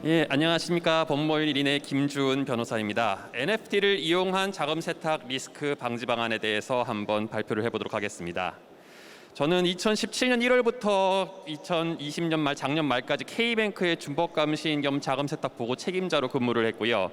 예, 안녕하십니까. 법무법인 1인의 김주은 변호사입니다. NFT를 이용한 자금 세탁 리스크 방지 방안에 대해서 한번 발표를 해보도록 하겠습니다. 저는 2017년 1월부터 2020년 말 작년 말까지 K뱅크의 준법감시인 겸 자금 세탁 보고 책임자로 근무를 했고요.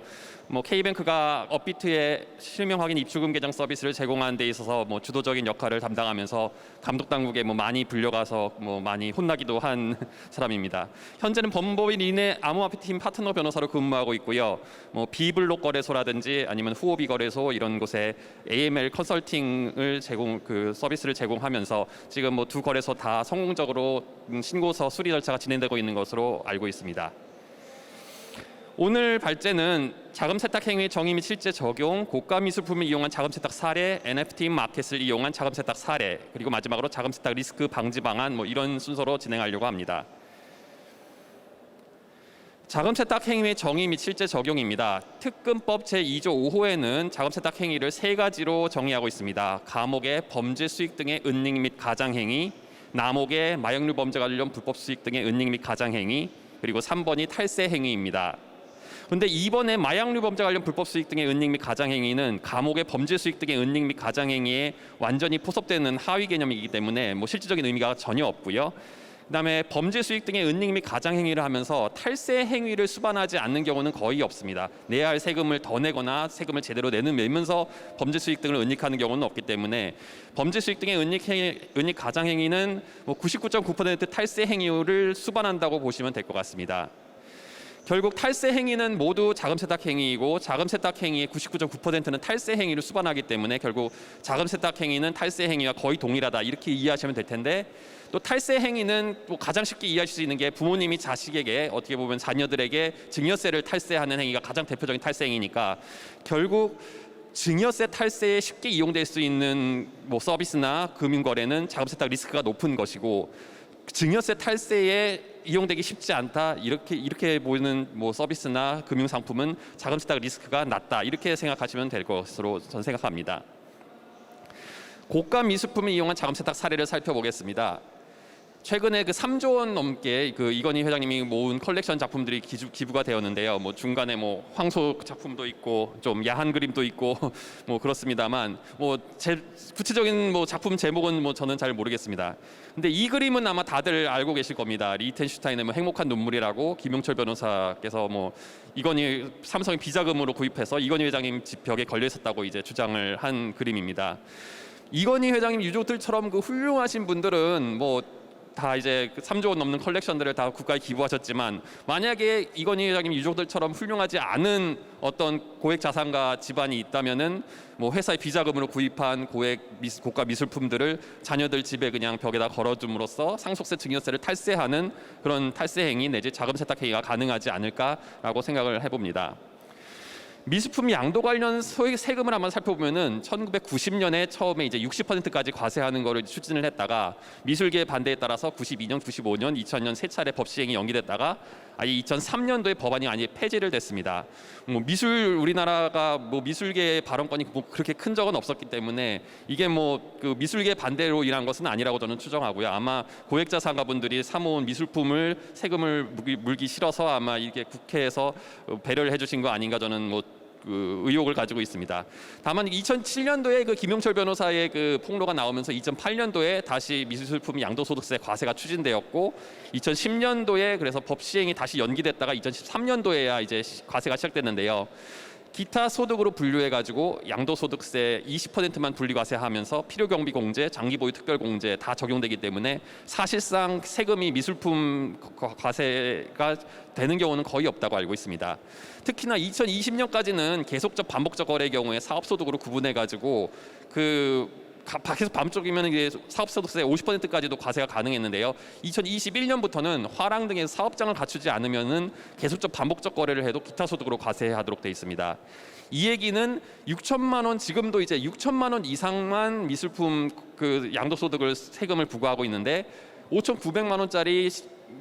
K뱅크가 업비트의 실명 확인 입출금 계정 서비스를 제공하는 데 있어서 주도적인 역할을 담당하면서 감독 당국에 많이 불려가서 많이 혼나기도 한 사람입니다. 현재는 법무법인 1인의 암호화폐팀 파트너 변호사로 근무하고 있고요. 비블록 거래소라든지 아니면 후오비 거래소 이런 곳에 AML 컨설팅을 서비스를 제공하면서 지금 두 거래소 다 성공적으로 신고서 수리 절차가 진행되고 있는 것으로 알고 있습니다. 오늘 발제는 자금 세탁 행위 정의 및 실제 적용, 고가 미술품을 이용한 자금 세탁 사례, NFT 마켓을 이용한 자금 세탁 사례, 그리고 마지막으로 자금 세탁 리스크 방지 방안 이런 순서로 진행하려고 합니다. 자금 세탁 행위의 정의 및 실제 적용입니다. 특근법 제2조 5호에는 자금 세탁 행위를 세 가지로 정의하고 있습니다. 감옥의 범죄 수익 등의 은닉 및 가장 행위, 남옥의 마약류 범죄 관련 불법 수익 등의 은닉 및 가장 행위, 그리고 3번이 탈세 행위입니다. 그런데 이번에 마약류 범죄 관련 불법 수익 등의 은닉 및 가장 행위는 감옥의 범죄 수익 등의 은닉 및 가장 행위에 완전히 포섭되는 하위 개념이기 때문에 실질적인 의미가 전혀 없고요. 그다음에 범죄 수익 등의 은닉 및 가장 행위를 하면서 탈세 행위를 수반하지 않는 경우는 거의 없습니다. 내야 할 세금을 더 내거나 세금을 제대로 내면서 범죄 수익 등을 은닉하는 경우는 없기 때문에 범죄 수익 등의 은닉 가장 행위는 99.9% 탈세 행위를 수반한다고 보시면 될 것 같습니다. 결국 탈세 행위는 모두 자금 세탁 행위이고 자금 세탁 행위의 99.9%는 탈세 행위를 수반하기 때문에 결국 자금 세탁 행위는 탈세 행위와 거의 동일하다 이렇게 이해하시면 될 텐데, 또 탈세 행위는 또 가장 쉽게 이해하실 수 있는 게 부모님이 자식에게 어떻게 보면 자녀들에게 증여세를 탈세하는 행위가 가장 대표적인 탈세 행위니까 결국 증여세 탈세에 쉽게 이용될 수 있는 서비스나 금융거래는 자금 세탁 리스크가 높은 것이고, 증여세 탈세에 이용되기 쉽지 않다 이렇게 보이는 서비스나 금융 상품은 자금 세탁 리스크가 낮다 이렇게 생각하시면 될 것으로 저는 생각합니다. 고가 미술품을 이용한 자금 세탁 사례를 살펴보겠습니다. 최근에 3조 원 넘게 이건희 회장님이 모은 컬렉션 작품들이 기부가 되었는데요. 중간에 황소 작품도 있고 좀 야한 그림도 있고 그렇습니다만 구체적인 작품 제목은 저는 잘 모르겠습니다. 근데 이 그림은 아마 다들 알고 계실 겁니다. 리히텐슈타인의 행복한 눈물이라고 김용철 변호사께서 이건희 삼성의 비자금으로 구입해서 이건희 회장님 집 벽에 걸려 있었다고 이제 주장을 한 그림입니다. 이건희 회장님 유족들처럼 훌륭하신 분들은 다 이제 3조 원 넘는 컬렉션들을 다 국가에 기부하셨지만, 만약에 이건희 회장님 유족들처럼 훌륭하지 않은 어떤 고액 자산가 집안이 있다면은 회사의 비자금으로 구입한 고가 미술품들을 자녀들 집에 그냥 벽에다 걸어줌으로써 상속세 증여세를 탈세하는 그런 탈세 행위 내지 자금 세탁 행위가 가능하지 않을까라고 생각을 해봅니다. 미술품 양도 관련 세금을 한번 살펴보면은 1990년에 처음에 이제 60%까지 과세하는 것을 추진을 했다가 미술계의 반대에 따라서 92년, 95년, 2000년 세 차례 법 시행이 연기됐다가 2003년도에 법안이 폐지를 됐습니다. 우리나라가 미술계의 발언권이 그렇게 큰 적은 없었기 때문에 이게 미술계 반대로 인한 것은 아니라고 저는 추정하고요. 아마 고액자산가분들이 사모은 미술품을 세금을 물기 싫어서 아마 이게 국회에서 배려를 해주신 거 아닌가 저는 의혹을 가지고 있습니다. 다만 2007년도에 김용철 변호사의 폭로가 나오면서 2008년도에 다시 미술품 양도소득세 과세가 추진되었고, 2010년도에 그래서 법 시행이 다시 연기됐다가 2013년도에야 이제 과세가 시작됐는데요. 기타 소득으로 분류해가지고 양도소득세 20%만 분리과세하면서 필요경비공제, 장기보유 특별공제 다 적용되기 때문에 사실상 세금이 미술품 과세가 되는 경우는 거의 없다고 알고 있습니다. 특히나 2020년까지는 계속적 반복적 거래의 경우에 사업소득으로 구분해가지고 계속 반복적이면 이게 사업소득세 50%까지도 과세가 가능했는데요. 2021년부터는 화랑 등의 사업장을 갖추지 않으면은 계속적 반복적 거래를 해도 기타 소득으로 과세하도록 되어 있습니다. 이 얘기는 6천만 원, 지금도 이제 6천만 원 이상만 미술품 양도소득을 세금을 부과하고 있는데 5,900만 원짜리를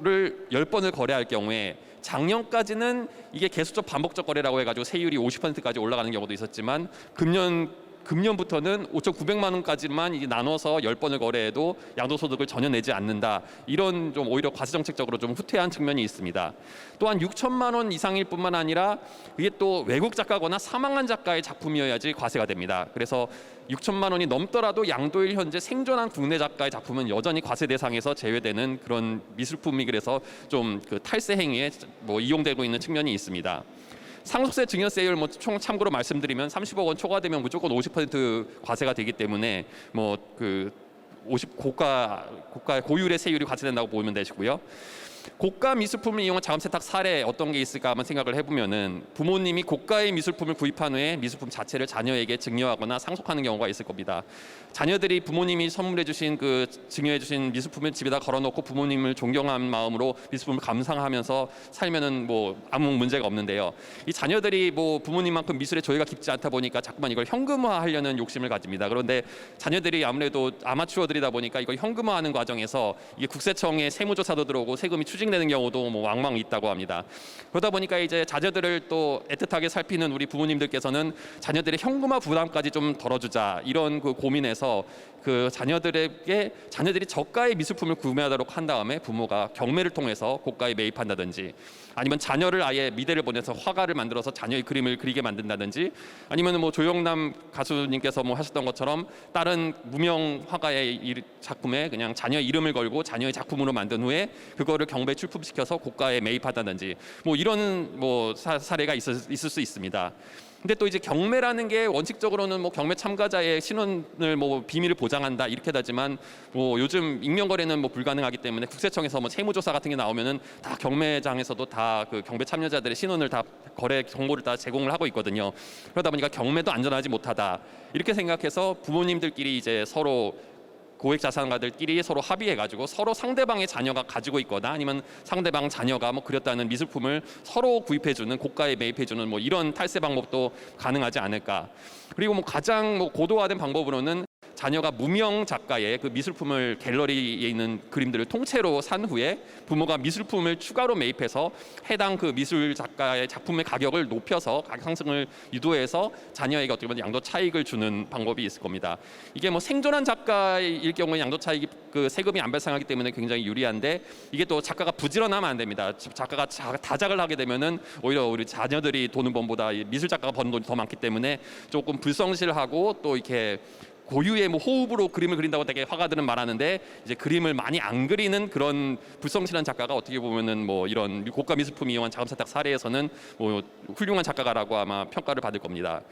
10번을 거래할 경우에 작년까지는 이게 계속적 반복적 거래라고 해가지고 세율이 50%까지 올라가는 경우도 있었지만 금년 금년부터는 5,900만 원까지만 이제 나눠서 10번을 거래해도 양도소득을 전혀 내지 않는다. 이런 좀 오히려 과세정책적으로 좀 후퇴한 측면이 있습니다. 또한 6천만 원 이상일 뿐만 아니라 이게 또 외국 작가거나 사망한 작가의 작품이어야지 과세가 됩니다. 그래서 6천만 원이 넘더라도 양도일 현재 생존한 국내 작가의 작품은 여전히 과세 대상에서 제외되는 그런 미술품이 그래서 좀 그 탈세 행위에 뭐 이용되고 있는 측면이 있습니다. 상속세 증여세율 뭐 총 참고로 말씀드리면 30억 원 초과되면 무조건 50% 과세가 되기 때문에 뭐 그 50 고가 고율의 세율이 과세된다고 보면 되시고요. 고가 미술품을 이용한 자금 세탁 사례 어떤 게 있을까 한번 생각을 해보면은 부모님이 고가의 미술품을 구입한 후에 미술품 자체를 자녀에게 증여하거나 상속하는 경우가 있을 겁니다. 자녀들이 부모님이 선물해주신 그 증여해주신 미술품을 집에다 걸어놓고 부모님을 존경하는 마음으로 미술품을 감상하면서 살면은 뭐 아무 문제가 없는데요. 이 자녀들이 뭐 부모님만큼 미술에 조예가 깊지 않다 보니까 자꾸만 이걸 현금화하려는 욕심을 가집니다. 그런데 자녀들이 아무래도 아마추어들이다 보니까 이걸 현금화하는 과정에서 이게 국세청에 세무조사도 들어오고 세금이 추징되는 경우도 뭐 왕왕 있다고 합니다. 그러다 보니까 이제 자녀들을 또 애틋하게 살피는 우리 부모님들께서는 자녀들의 현금화 부담까지 좀 덜어주자 이런 그 고민에서 그 자녀들이 저가의 미술품을 구매하도록 한 다음에 부모가 경매를 통해서 고가에 매입한다든지 아니면 자녀를 아예 미대를 보내서 화가를 만들어서 자녀의 그림을 그리게 만든다든지 아니면 뭐 조영남 가수님께서 뭐 하셨던 것처럼 다른 무명 화가의 작품에 그냥 자녀의 이름을 걸고 자녀의 작품으로 만든 후에 그거를 경매에 출품시켜서 고가에 매입하다든지 뭐 이런 뭐 사례가 있을 수 있습니다. 근데 또 이제 경매라는 게 원칙적으로는 뭐 경매 참가자의 신원을 뭐 비밀을 보장한다 이렇게 하지만 뭐 요즘 익명 거래는 뭐 불가능하기 때문에 국세청에서 뭐 세무조사 같은 게 나오면은 다 경매장에서도 다 그 경매 참여자들의 신원을 다 거래 정보를 다 제공을 하고 있거든요. 그러다 보니까 경매도 안전하지 못하다 이렇게 생각해서 부모님들끼리 이제 서로 고액 자산가들끼리 서로 합의해가지고 서로 상대방의 자녀가 가지고 있거나 아니면 상대방 자녀가 뭐 그렸다는 미술품을 서로 구입해주는 고가에 매입해주는 뭐 이런 탈세 방법도 가능하지 않을까. 그리고 뭐 가장 뭐 고도화된 방법으로는 자녀가 무명 작가의 그 미술품을 갤러리에 있는 그림들을 통째로 산 후에 부모가 미술품을 추가로 매입해서 해당 그 미술 작가의 작품의 가격을 높여서 가격 상승을 유도해서 자녀에게 어떻게 보면 양도 차익을 주는 방법이 있을 겁니다. 이게 뭐 생존한 작가일 경우에 양도 차익이 그 세금이 안 발생하기 때문에 굉장히 유리한데 이게 또 작가가 부지런하면 안 됩니다. 작가가 다작을 하게 되면은 오히려 우리 자녀들이 도는 돈보다 미술 작가가 버는 돈이 더 많기 때문에 조금 불성실하고 또 이렇게 고유의 뭐 호흡으로 그림을 그린다고 되게 화가들은 말하는데 이제 그림을 많이 안 그리는 그런 불성실한 작가가 어떻게 보면은 뭐 이런 고가 미술품 이용한 자금 세탁 사례에서는 뭐 훌륭한 작가라고 아마 평가를 받을 겁니다.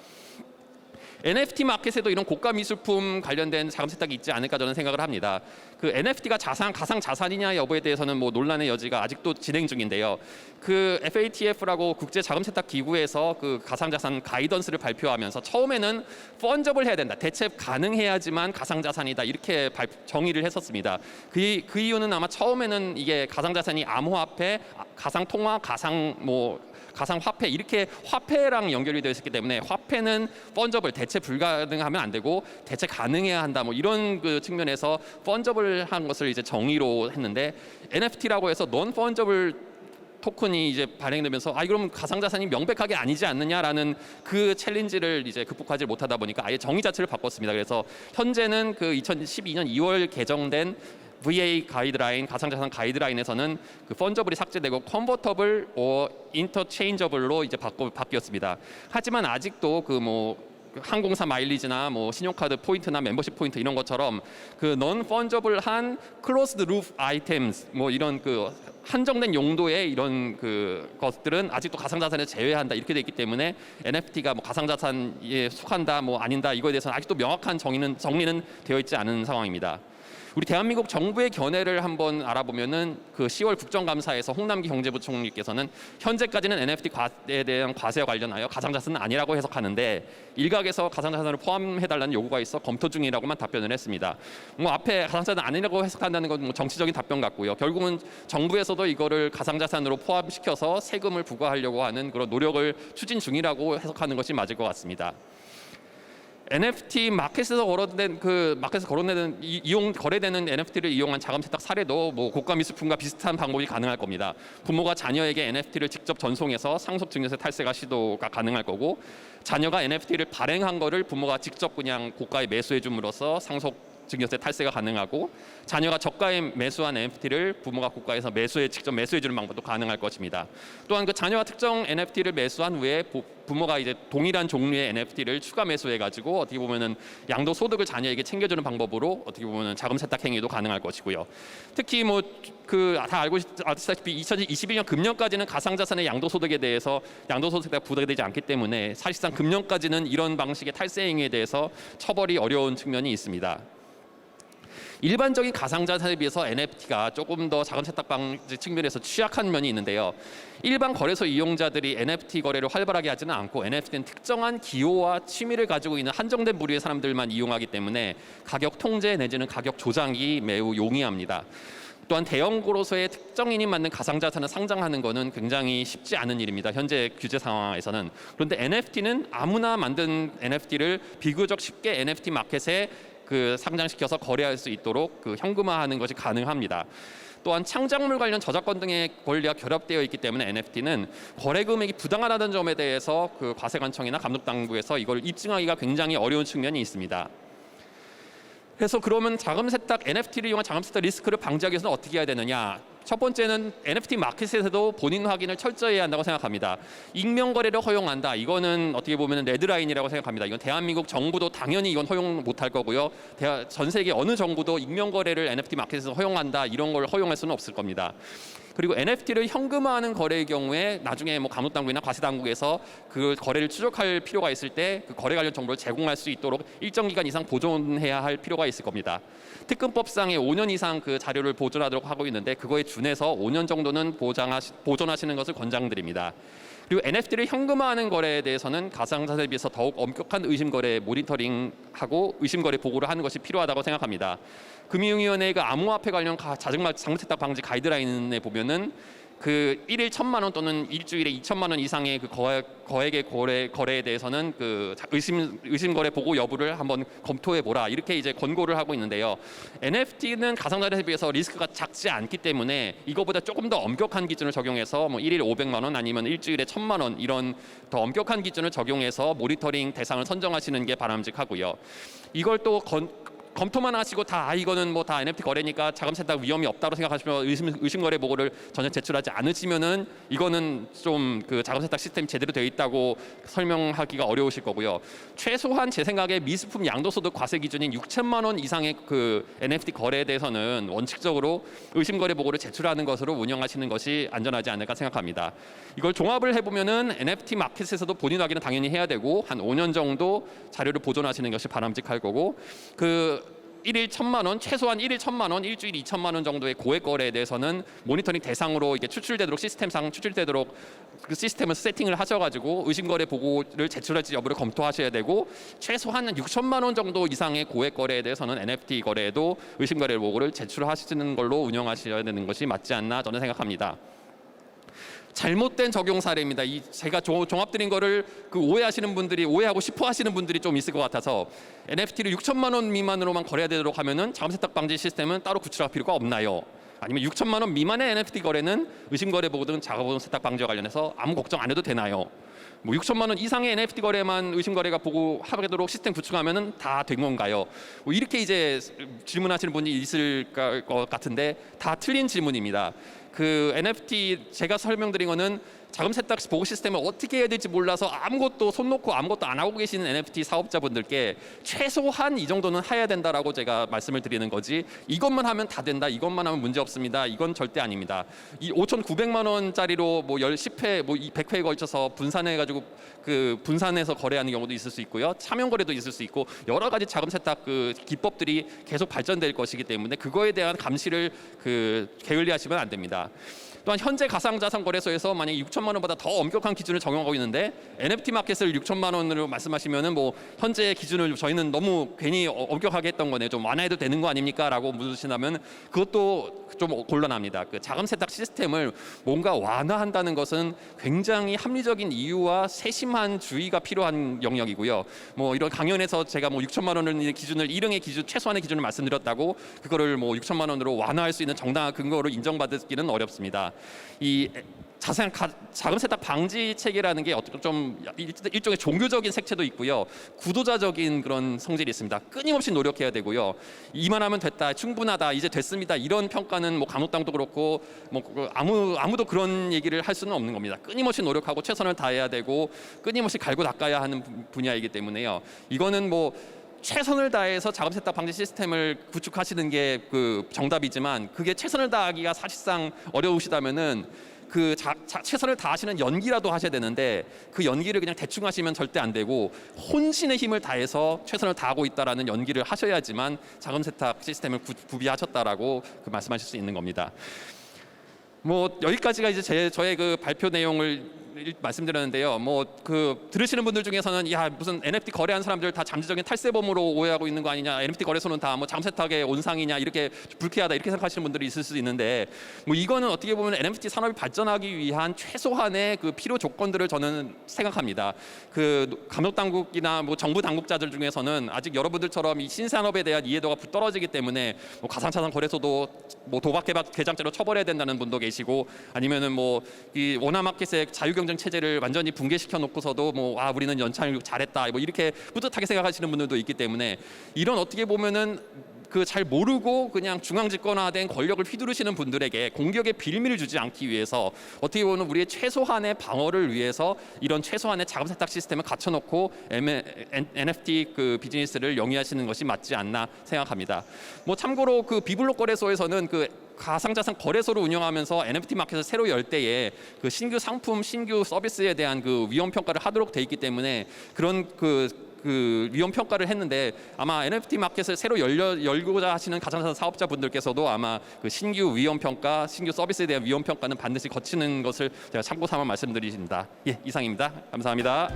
NFT 마켓에도 이런 고가 미술품 관련된 자금 세탁이 있지 않을까 저는 생각을 합니다. 그 NFT가 가상 자산이냐 여부에 대해서는 뭐 논란의 여지가 아직도 진행 중인데요. 그 FATF라고 국제 자금 세탁 기구에서 그 가상 자산 가이던스를 발표하면서 처음에는 펀저블 해야 된다. 대체 가능해야지만 가상 자산이다. 이렇게 정의를 했었습니다. 그 이유는 아마 처음에는 이게 가상 자산이 암호화폐, 가상 통화, 가상 화폐 이렇게 화폐랑 연결이 되어 있기 때문에 화폐는 펀저블 대체 불가능하면 안 되고 대체 가능해야 한다 뭐 이런 그 측면에서 펀저블한 것을 이제 정의로 했는데 NFT라고 해서 non 펀저블 토큰이 이제 발행되면서 그럼 가상자산이 명백하게 아니지 않느냐라는 그 챌린지를 이제 극복하지 못하다 보니까 아예 정의 자체를 바꿨습니다. 그래서 현재는 그 2012년 2월 개정된 VA 가이드라인, 가상자산 가이드라인에서는 그 펀저블이 삭제되고 컨버터블 인터체인저블로 이제 바뀌었습니다. 하지만 아직도 그 뭐 항공사 마일리지나 뭐 신용카드 포인트나 멤버십 포인트 이런 것처럼 그 non fungible closed loop items 뭐 이런 그 한정된 용도의 이런 그 것들은 아직도 가상자산에 제외한다 이렇게 돼 있기 때문에 NFT가 뭐 가상자산에 속한다 뭐 아닌다 이거에 대해서는 아직도 명확한 정리는 되어 있지 않은 상황입니다. 우리 대한민국 정부의 견해를 한번 알아보면은 그 10월 국정감사에서 홍남기 경제부총리께서는 현재까지는 NFT에 대한 과세와 관련하여 가상자산은 아니라고 해석하는데 일각에서 가상자산을 포함해달라는 요구가 있어 검토 중이라고만 답변을 했습니다. 뭐 앞에 가상자산 아니라고 해석한다는 건 뭐 정치적인 답변 같고요. 결국은 정부에서도 이거를 가상자산으로 포함시켜서 세금을 부과하려고 하는 그런 노력을 추진 중이라고 해석하는 것이 맞을 것 같습니다. NFT 마켓에서 거래되는 거래되는 NFT를 이용한 자금 세탁 사례도 뭐 고가 미술품과 비슷한 방법이 가능할 겁니다. 부모가 자녀에게 NFT를 직접 전송해서 상속 증여세 탈세가 시도가 가능할 거고, 자녀가 NFT를 발행한 거를 부모가 직접 그냥 고가에 매수해 줌으로써 상속 증여세 탈세가 가능하고, 자녀가 저가에 매수한 NFT를 부모가 고가에서 직접 매수해 주는 방법도 가능할 것입니다. 또한 그 자녀가 특정 NFT를 매수한 후에 부모가 이제 동일한 종류의 NFT를 추가 매수해 가지고 어떻게 보면은 양도 소득을 자녀에게 챙겨주는 방법으로 어떻게 보면은 자금 세탁 행위도 가능할 것이고요. 특히 뭐 그 다 알고 아시다시피 2021년 금년까지는 가상자산의 양도 소득에 대해서 양도소득세가 부과되지 않기 때문에 사실상 금년까지는 이런 방식의 탈세 행위에 대해서 처벌이 어려운 측면이 있습니다. 일반적인 가상자산에 비해서 NFT가 조금 더 자금 세탁 방지 측면에서 취약한 면이 있는데요. 일반 거래소 이용자들이 NFT 거래를 활발하게 하지는 않고, NFT는 특정한 기호와 취미를 가지고 있는 한정된 부류의 사람들만 이용하기 때문에 가격 통제 내지는 가격 조작이 매우 용이합니다. 또한 대형 거래소의 특정인이 만든 가상자산을 상장하는 것은 굉장히 쉽지 않은 일입니다. 현재 규제 상황에서는. 그런데 NFT는 아무나 만든 NFT를 비교적 쉽게 NFT 마켓에 상장시켜서 거래할 수 있도록 현금화하는 것이 가능합니다. 또한 창작물 관련 저작권 등의 권리와 결합되어 있기 때문에 NFT는 거래 금액이 부당하다는 점에 대해서 과세관청이나 감독당국에서 이걸 입증하기가 굉장히 어려운 측면이 있습니다. 그래서 그러면 NFT를 이용한 자금 세탁 리스크를 방지하기 위해서는 어떻게 해야 되느냐? 첫 번째는 NFT 마켓에서도 본인 확인을 철저히 해야 한다고 생각합니다. 익명 거래를 허용한다. 이거는 어떻게 보면 레드라인이라고 생각합니다. 이건 대한민국 정부도 당연히 이건 허용 못할 거고요. 전 세계 어느 정부도 익명 거래를 NFT 마켓에서 허용한다. 이런 걸 허용할 수는 없을 겁니다. 그리고 NFT를 현금화하는 거래의 경우에 나중에 뭐 감독당국이나 과세당국에서 그 거래를 추적할 필요가 있을 때 그 거래 관련 정보를 제공할 수 있도록 일정 기간 이상 보존해야 할 필요가 있을 겁니다. 특검법상에 5년 이상 그 자료를 보존하도록 하고 있는데, 그거에 준해서 5년 정도는 보존하시는 것을 권장드립니다. 그리고 NFT를 현금화하는 거래에 대해서는 가상자산에 비해서 더욱 엄격한 의심거래 모니터링하고 의심거래 보고를 하는 것이 필요하다고 생각합니다. 금융위원회의 암호화폐 관련 자금 세탁 방지 가이드라인에 보면은 그 1일 1,000만 원 또는 일주일에 2,000만 원 이상의 그 거액의 거래에 대해서는 그 의심 거래 보고 여부를 한번 검토해 보라, 이렇게 이제 권고를 하고 있는데요. NFT는 가상자산에 비해서 리스크가 작지 않기 때문에 이거보다 조금 더 엄격한 기준을 적용해서 뭐 1일 500만 원 아니면 일주일에 1,000만 원 이런 더 엄격한 기준을 적용해서 모니터링 대상을 선정하시는 게 바람직하고요. 이걸 또 검토만 하시고 이거는 뭐 다 NFT 거래니까 자금 세탁 위험이 없다고 생각하시면 의심 거래 보고를 전혀 제출하지 않으시면은 이거는 좀 그 자금 세탁 시스템이 제대로 되어 있다고 설명하기가 어려우실 거고요. 최소한 제 생각에 미술품 양도소득 과세 기준인 6천만 원 이상의 그 NFT 거래에 대해서는 원칙적으로 의심 거래 보고를 제출하는 것으로 운영하시는 것이 안전하지 않을까 생각합니다. 이걸 종합을 해보면은 NFT 마켓에서도 본인 확인은 당연히 해야 되고, 한 5년 정도 자료를 보존하시는 것이 바람직할 거고, 1일 1,000만 원, 최소한 1일 1,000만 원, 일주일 2,000만 원 정도의 고액 거래에 대해서는 모니터링 대상으로 이게 시스템상 추출되도록 그 시스템을 세팅을 하셔가지고 의심 거래 보고를 제출할지 여부를 검토하셔야 되고, 최소한 6천만 원 정도 이상의 고액 거래에 대해서는 NFT 거래에도 의심 거래 보고를 제출하시는 걸로 운영하셔야 되는 것이 맞지 않나 저는 생각합니다. 잘못된 적용 사례입니다. 제가 종합드린 거를 오해하고 싶어 하시는 분들이 좀 있을 것 같아서, NFT를 6천만 원 미만으로만 거래해야 되도록 하면은 자금 세탁 방지 시스템은 따로 구출할 필요가 없나요? 아니면 6천만 원 미만의 NFT 거래는 의심 거래 보고 등 자금 세탁 방지와 관련해서 아무 걱정 안 해도 되나요? 뭐 6천만 원 이상의 NFT 거래만 의심 거래가 보고하도록 시스템 구축하면은 다 된 건가요? 뭐 이렇게 이제 질문하시는 분이 있을 것 같은데 다 틀린 질문입니다. 그 NFT 제가 설명드린 거는 자금 세탁 보고 시스템을 어떻게 해야 될지 몰라서 아무것도 손 놓고 아무것도 안 하고 계시는 NFT 사업자분들께 최소한 이 정도는 해야 된다라고 제가 말씀을 드리는 거지, 이것만 하면 다 된다, 이것만 하면 문제 없습니다, 이건 절대 아닙니다. 이 5,900만 원짜리로 뭐 10회, 뭐 100회에 걸쳐서 분산해가지고 분산해서 거래하는 경우도 있을 수 있고요. 차명 거래도 있을 수 있고, 여러 가지 자금 세탁 기법들이 계속 발전될 것이기 때문에 그거에 대한 감시를 게을리하시면 안 됩니다. 또한 현재 가상자산 거래소에서 만약 6천만 원보다 더 엄격한 기준을 적용하고 있는데 NFT 마켓을 6천만 원으로 말씀하시면은 뭐 현재 기준을 저희는 너무 괜히 엄격하게 했던 거네, 좀 완화해도 되는 거 아닙니까?라고 묻으신다면 그것도 좀 곤란합니다. 그 자금 세탁 시스템을 뭔가 완화한다는 것은 굉장히 합리적인 이유와 세심한 주의가 필요한 영역이고요. 뭐 이런 강연에서 제가 뭐 6천만 원을 기준을 일응의 기준 최소한의 기준을 말씀드렸다고 그거를 뭐 6천만 원으로 완화할 수 있는 정당한 근거로 인정받기는 어렵습니다. 이 자금 세탁 방지 체계라는 게 어떻게 좀 일종의 종교적인 색채도 있고요, 구도자적인 그런 성질이 있습니다. 끊임없이 노력해야 되고요. 이만하면 됐다, 충분하다, 이제 됐습니다, 이런 평가는 뭐 간혹당도 그렇고 뭐 아무도 그런 얘기를 할 수는 없는 겁니다. 끊임없이 노력하고 최선을 다해야 되고 끊임없이 갈고 닦아야 하는 분야이기 때문에요. 이거는 뭐 최선을 다해서 자금 세탁 방지 시스템을 구축하시는 게 그 정답이지만 그게 최선을 다하기가 사실상 어려우시다면은 그 최선을 다하시는 연기라도 하셔야 되는데 그 연기를 그냥 대충 하시면 절대 안 되고 혼신의 힘을 다해서 최선을 다하고 있다라는 연기를 하셔야지만 자금 세탁 시스템을 구비하셨다라고 그 말씀하실 수 있는 겁니다. 뭐 여기까지가 이제 저의 그 발표 내용을 말씀드렸는데요. 뭐 그 들으시는 분들 중에서는 야 무슨 NFT 거래한 사람들 다 잠재적인 탈세범으로 오해하고 있는 거 아니냐, NFT 거래소는 다 뭐 자금 세탁의 온상이냐, 이렇게 불쾌하다 이렇게 생각하시는 분들이 있을 수 있는데 뭐 이거는 어떻게 보면 NFT 산업이 발전하기 위한 최소한의 그 필요 조건들을 저는 생각합니다. 그 감독 당국이나 뭐 정부 당국자들 중에서는 아직 여러분들처럼 이 신산업에 대한 이해도가 떨어지기 때문에 뭐 가상자산 거래소도 뭐 도박 개장죄로 처벌해야 된다는 분도 계시고, 아니면은 뭐 이 원화마켓의 자유경쟁 체제를 완전히 붕괴시켜 놓고서도 뭐 우리는 연착륙 잘했다 뭐 이렇게 뿌듯하게 생각하시는 분들도 있기 때문에 이런 어떻게 보면은 그 잘 모르고 그냥 중앙집권화된 권력을 휘두르시는 분들에게 공격의 빌미를 주지 않기 위해서 어떻게 보면 우리의 최소한의 방어를 위해서 이런 최소한의 자금 세탁 시스템을 갖춰놓고 NFT 그 비즈니스를 영위하시는 것이 맞지 않나 생각합니다. 뭐 참고로 그 비블록 거래소에서는 그 가상자산 거래소를 운영하면서 NFT 마켓을 새로 열 때에 그 신규 상품, 신규 서비스에 대한 그 위험 평가를 하도록 돼 있기 때문에 그런 그 위험 평가를 했는데 아마 NFT 마켓을 새로 열고자 하시는 가상자산 사업자분들께서도 아마 그 신규 위험 평가, 신규 서비스에 대한 위험 평가는 반드시 거치는 것을 제가 참고 삼아 말씀드립니다. 예, 이상입니다. 감사합니다.